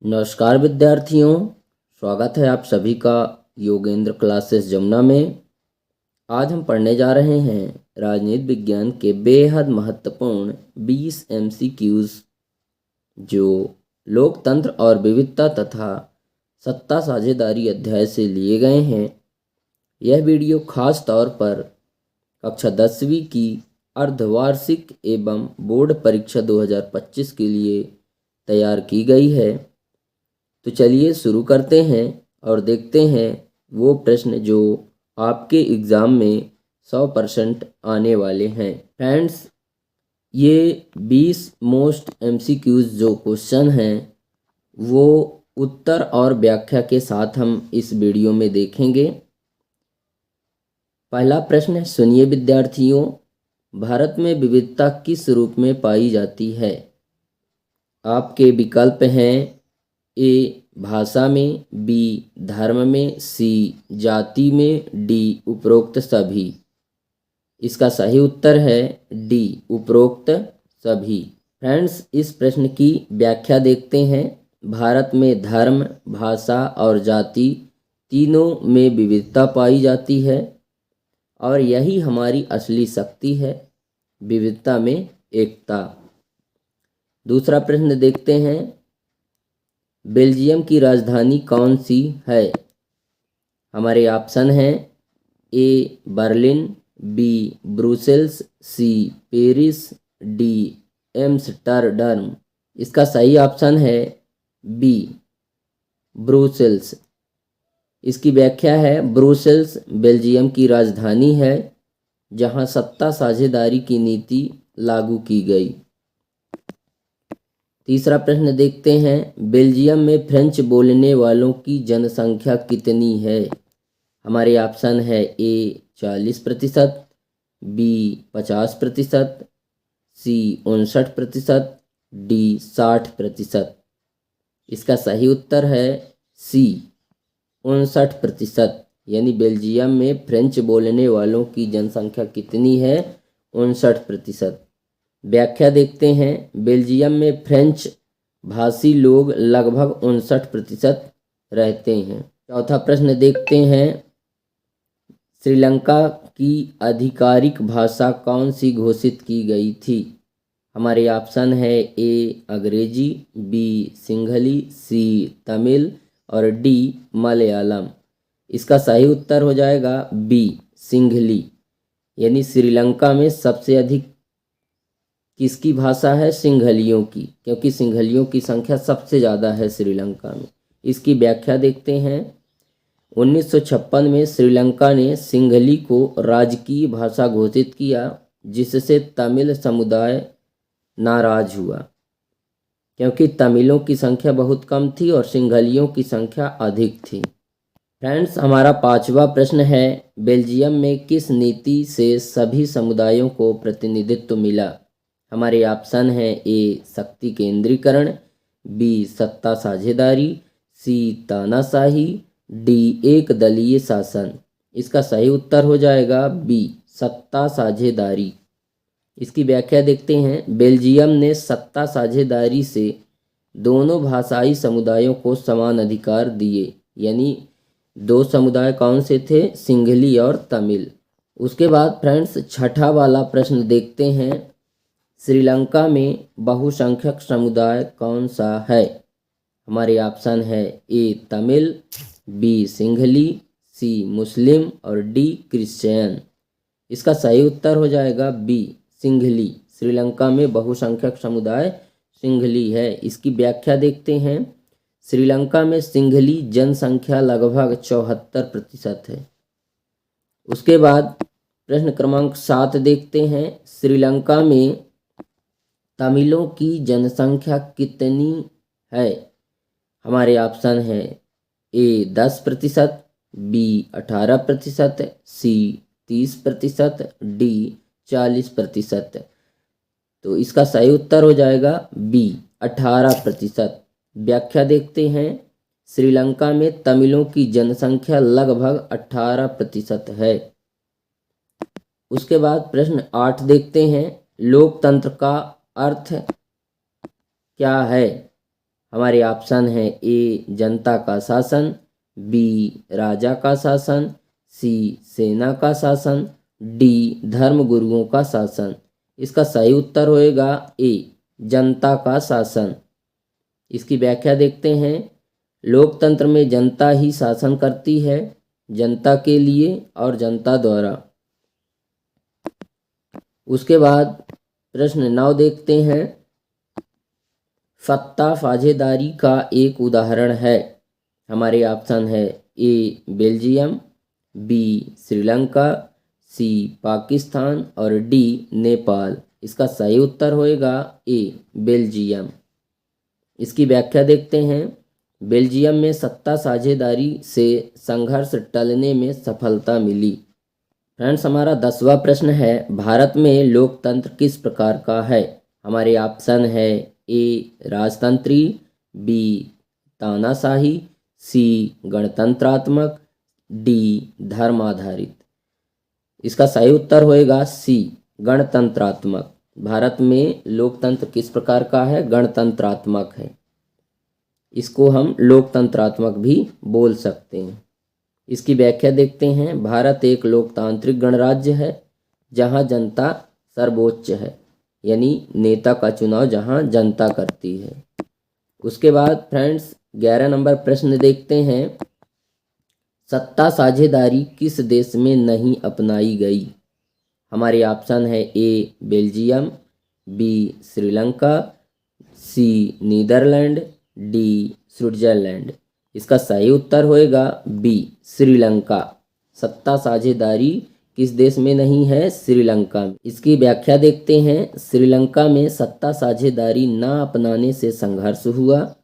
नमस्कार विद्यार्थियों, स्वागत है आप सभी का योगेंद्र क्लासेस जमुना में। आज हम पढ़ने जा रहे हैं राजनीति विज्ञान के बेहद महत्वपूर्ण 20 MCQs जो लोकतंत्र और विविधता तथा सत्ता साझेदारी अध्याय से लिए गए हैं। यह वीडियो खास तौर पर कक्षा 10वीं की अर्धवार्षिक एवं बोर्ड परीक्षा 2025 के लिए तैयार की गई है। तो चलिए शुरू करते हैं और देखते हैं वो प्रश्न जो आपके एग्ज़ाम में 100% आने वाले हैं। फ्रेंड्स, ये 20 मोस्ट MCQs जो क्वेश्चन हैं वो उत्तर और व्याख्या के साथ हम इस वीडियो में देखेंगे। पहला प्रश्न है, सुनिए विद्यार्थियों, भारत में विविधता किस रूप में पाई जाती है? आपके विकल्प हैं ए भाषा में, बी धर्म में, सी जाति में, डी उपरोक्त सभी। इसका सही उत्तर है डी उपरोक्त सभी। फ्रेंड्स, इस प्रश्न की व्याख्या देखते हैं। भारत में धर्म, भाषा और जाति तीनों में विविधता पाई जाती है और यही हमारी असली शक्ति है, विविधता में एकता। दूसरा प्रश्न देखते हैं, बेल्जियम की राजधानी कौन सी है? हमारे ऑप्शन हैं A Berlin, B Brussels, C Paris, D Amsterdam. इसका सही ऑप्शन है बी ब्रुसेल्स। इसकी व्याख्या है, ब्रुसेल्स बेल्जियम की राजधानी है जहां सत्ता साझेदारी की नीति लागू की गई। तीसरा प्रश्न देखते हैं, बेल्जियम में फ्रेंच बोलने वालों की जनसंख्या कितनी है? हमारे ऑप्शन है ए 40%, बी 50%, सी 59%, डी 60%। इसका सही उत्तर है सी 59%। यानी बेल्जियम में फ्रेंच बोलने वालों की जनसंख्या कितनी है? 59%। व्याख्या देखते हैं, बेल्जियम में फ्रेंच भाषी लोग लगभग 59% रहते हैं। चौथा प्रश्न देखते हैं, श्रीलंका की आधिकारिक भाषा कौन सी घोषित की गई थी? हमारे ऑप्शन है ए अंग्रेजी, बी सिंहली, सी तमिल और डी मलयालम। इसका सही उत्तर हो जाएगा बी सिंहली। यानी श्रीलंका में सबसे अधिक किसकी भाषा है? सिंहलियों की, क्योंकि सिंहलियों की संख्या सबसे ज़्यादा है श्रीलंका में। इसकी व्याख्या देखते हैं, 1956 में श्रीलंका ने सिंहली को राजकीय भाषा घोषित किया, जिससे तमिल समुदाय नाराज हुआ क्योंकि तमिलों की संख्या बहुत कम थी और सिंहलियों की संख्या अधिक थी। फ्रेंड्स, हमारा पांचवा प्रश्न है, बेल्जियम में किस नीति से सभी समुदायों को प्रतिनिधित्व मिला? हमारे ऑप्शन है ए शक्ति केंद्रीकरण, बी सत्ता साझेदारी, सी तानाशाही, डी एक दलीय शासन। इसका सही उत्तर हो जाएगा बी सत्ता साझेदारी। इसकी व्याख्या देखते हैं, बेल्जियम ने सत्ता साझेदारी से दोनों भाषाई समुदायों को समान अधिकार दिए। यानी दो समुदाय कौन से थे? सिंहली और तमिल। उसके बाद फ्रेंड्स, छठा वाला प्रश्न देखते हैं, श्रीलंका में बहुसंख्यक समुदाय कौन सा है? हमारे ऑप्शन है ए तमिल, बी सिंहली, सी मुस्लिम और डी क्रिश्चियन। इसका सही उत्तर हो जाएगा बी सिंहली। श्रीलंका में बहुसंख्यक समुदाय सिंहली है। इसकी व्याख्या देखते हैं, श्रीलंका में सिंहली जनसंख्या लगभग 74% है। उसके बाद प्रश्न क्रमांक 7 देखते हैं, श्रीलंका में तमिलों की जनसंख्या कितनी है? हमारे ऑप्शन है ए 10%, बी 18%, सी 30%, डी 40%। तो इसका सही उत्तर हो जाएगा बी 18%। व्याख्या देखते हैं, श्रीलंका में तमिलों की जनसंख्या लगभग 18% है। उसके बाद प्रश्न 8 देखते हैं, लोकतंत्र का अर्थ क्या है? हमारे ऑप्शन है ए जनता का शासन, बी राजा का शासन, सी सेना का शासन, डी धर्मगुरुओं का शासन। इसका सही उत्तर होएगा ए जनता का शासन। इसकी व्याख्या देखते हैं। लोकतंत्र में जनता ही शासन करती है, जनता के लिए और जनता द्वारा। उसके बाद प्रश्न 9 देखते हैं। सत्ता साझेदारी का एक उदाहरण है। हमारे ऑप्शन है ए बेल्जियम, बी श्रीलंका, सी पाकिस्तान और डी नेपाल। इसका सही उत्तर होएगा ए बेल्जियम। इसकी व्याख्या देखते हैं। बेल्जियम में सत्ता साझेदारी से संघर्ष टलने में सफलता मिली। फ्रेंड्स, हमारा 10वां प्रश्न है, भारत में लोकतंत्र किस प्रकार का है। हमारे ऑप्शन है ए राजतंत्री, बी तानाशाही, सी गणतंत्रात्मक, डी धर्म आधारित। इसका सही उत्तर होएगा सी गणतंत्रात्मक। भारत में लोकतंत्र किस प्रकार का है, गणतंत्रात्मक है। इसको हम लोकतंत्रात्मक भी बोल सकते हैं। इसकी व्याख्या देखते हैं। भारत एक लोकतांत्रिक गणराज्य है जहां जनता सर्वोच्च है, यानी नेता का चुनाव जहां जनता करती है। उसके बाद फ्रेंड्स 11 नंबर प्रश्न देखते हैं। सत्ता साझेदारी किस देश में नहीं अपनाई गई। हमारे ऑप्शन है ए बेल्जियम, बी श्रीलंका, सी नीदरलैंड, डी स्विट्जरलैंड। इसका सही उत्तर होएगा बी श्रीलंका। सत्ता साझेदारी किस देश में नहीं है, श्रीलंका में। इसकी व्याख्या देखते हैं। श्रीलंका में सत्ता साझेदारी न अपनाने से संघर्ष हुआ।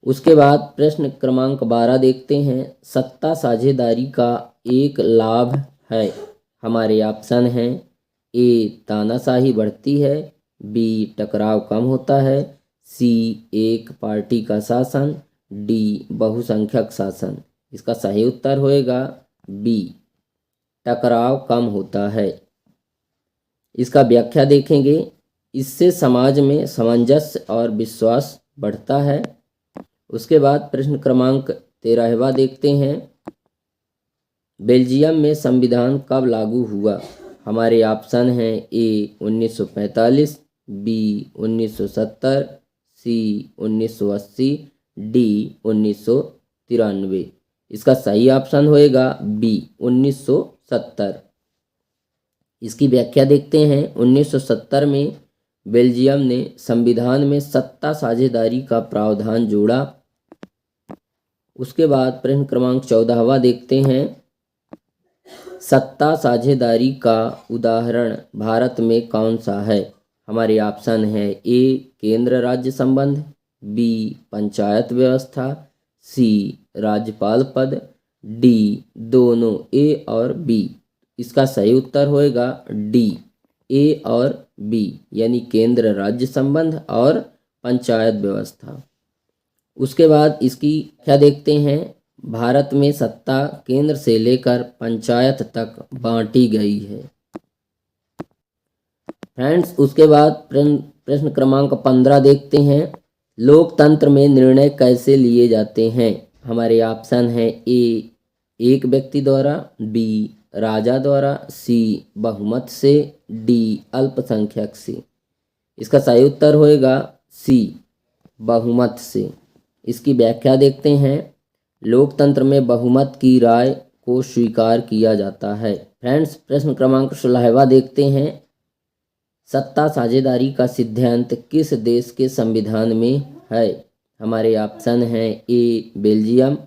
उसके बाद प्रश्न क्रमांक 12 देखते हैं। सत्ता साझेदारी का एक लाभ है। हमारे ऑप्शन हैं ए तानाशाही बढ़ती है, बी टकराव कम होता है, सी एक पार्टी का शासन, डी बहुसंख्यक शासन। इसका सही उत्तर होएगा बी टकराव कम होता है। इसका व्याख्या देखेंगे। इससे समाज में सामंजस्य और विश्वास बढ़ता है। उसके बाद प्रश्न क्रमांक 13वां देखते हैं। बेल्जियम में संविधान कब लागू हुआ। हमारे ऑप्शन हैं ए 1945, बी 1970, सी 1980, डी 1993। इसका सही ऑप्शन होएगा बी 1970। इसकी व्याख्या देखते हैं। 1970 में बेल्जियम ने संविधान में सत्ता साझेदारी का प्रावधान जोड़ा। उसके बाद प्रश्न क्रमांक 14वां देखते हैं। सत्ता साझेदारी का उदाहरण भारत में कौन सा है। हमारे ऑप्शन है ए केंद्र राज्य संबंध, बी पंचायत व्यवस्था, सी राज्यपाल पद, डी दोनों ए और बी। इसका सही उत्तर होएगा डी ए और बी, यानी केंद्र राज्य संबंध और पंचायत व्यवस्था। उसके बाद इसकी क्या देखते हैं। भारत में सत्ता केंद्र से लेकर पंचायत तक बांटी गई है। फ्रेंड्स, उसके बाद प्रश्न क्रमांक 15 देखते हैं। लोकतंत्र में निर्णय कैसे लिए जाते हैं। हमारे ऑप्शन है ए एक व्यक्ति द्वारा, बी राजा द्वारा, सी बहुमत से, डी अल्पसंख्यक से। इसका सही उत्तर होएगा सी बहुमत से। इसकी व्याख्या देखते हैं। लोकतंत्र में बहुमत की राय को स्वीकार किया जाता है। फ्रेंड्स, प्रश्न क्रमांक 16वां देखते हैं। सत्ता साझेदारी का सिद्धांत किस देश के संविधान में है। हमारे ऑप्शन हैं ए बेल्जियम,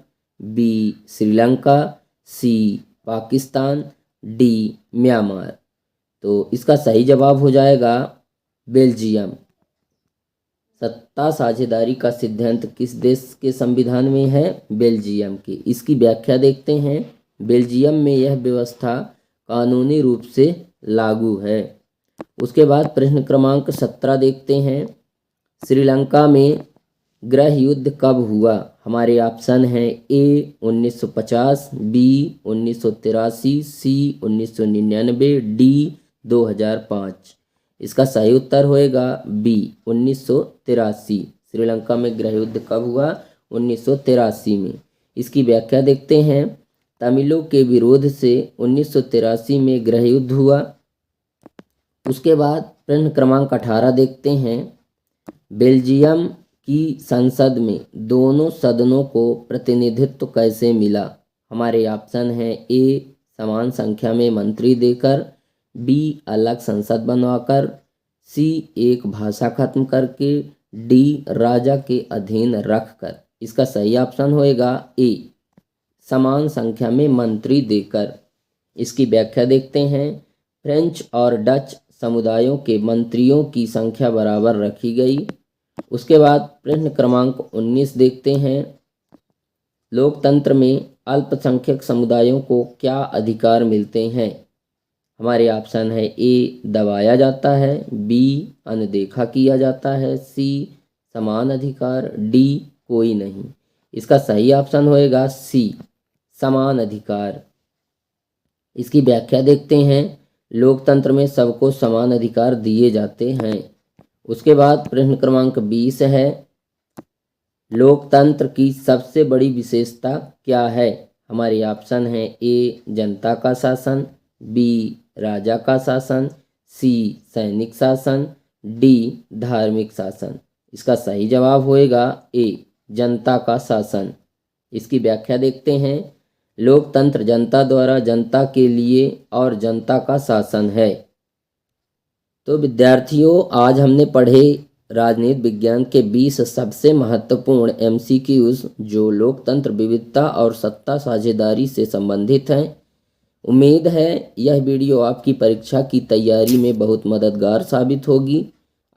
बी श्रीलंका, सी पाकिस्तान, डी म्यांमार। तो इसका सही जवाब हो जाएगा बेल्जियम। सत्ता साझेदारी का सिद्धांत किस देश के संविधान में है, बेल्जियम के। इसकी व्याख्या देखते हैं। बेल्जियम में यह व्यवस्था कानूनी रूप से लागू है। उसके बाद प्रश्न क्रमांक 17 देखते हैं। श्रीलंका में गृह युद्ध कब हुआ। हमारे ऑप्शन हैं ए 1950, बी 1983, सी 1999, डी 2005। इसका सही उत्तर होएगा बी 1983। श्रीलंका में गृह युद्ध कब हुआ? 1983 में। इसकी व्याख्या देखते हैं। तमिलों के विरोध से 1983 में गृह युद्ध हुआ। उसके बाद प्रश्न क्रमांक 18 देखते हैं। बेल्जियम की संसद में दोनों सदनों को प्रतिनिधित्व कैसे मिला? हमारे ऑप्शन है ए समान संख्या में मंत्री देकर, बी अलग संसद बनवाकर, सी एक भाषा खत्म करके, डी राजा के अधीन रखकर। इसका सही ऑप्शन होएगा ए समान संख्या में मंत्री देकर। इसकी व्याख्या देखते हैं। फ्रेंच और डच समुदायों के मंत्रियों की संख्या बराबर रखी गई। उसके बाद प्रश्न क्रमांक 19 देखते हैं। लोकतंत्र में अल्पसंख्यक समुदायों को क्या अधिकार मिलते हैं? हमारे ऑप्शन है ए दबाया जाता है, बी अनदेखा किया जाता है, सी समान अधिकार, डी कोई नहीं। इसका सही ऑप्शन होएगा सी समान अधिकार। इसकी व्याख्या देखते हैं। लोकतंत्र में सबको समान अधिकार दिए जाते हैं। उसके बाद प्रश्न क्रमांक 20 है। लोकतंत्र की सबसे बड़ी विशेषता क्या है? हमारे ऑप्शन है ए जनता का शासन, बी राजा का शासन, सी सैनिक शासन, डी धार्मिक शासन। इसका सही जवाब होएगा ए जनता का शासन। इसकी व्याख्या देखते हैं। लोकतंत्र जनता द्वारा जनता के लिए और जनता का शासन है। तो विद्यार्थियों, आज हमने पढ़े राजनीति विज्ञान के 20 सबसे महत्वपूर्ण MCQs जो लोकतंत्र, विविधता और सत्ता साझेदारी से संबंधित हैं। उम्मीद है यह वीडियो आपकी परीक्षा की तैयारी में बहुत मददगार साबित होगी।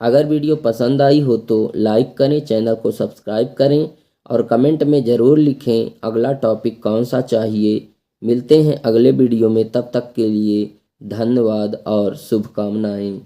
अगर वीडियो पसंद आई हो तो लाइक करें, चैनल को सब्सक्राइब करें और कमेंट में ज़रूर लिखें अगला टॉपिक कौन सा चाहिए। मिलते हैं अगले वीडियो में, तब तक के लिए धन्यवाद और शुभकामनाएं।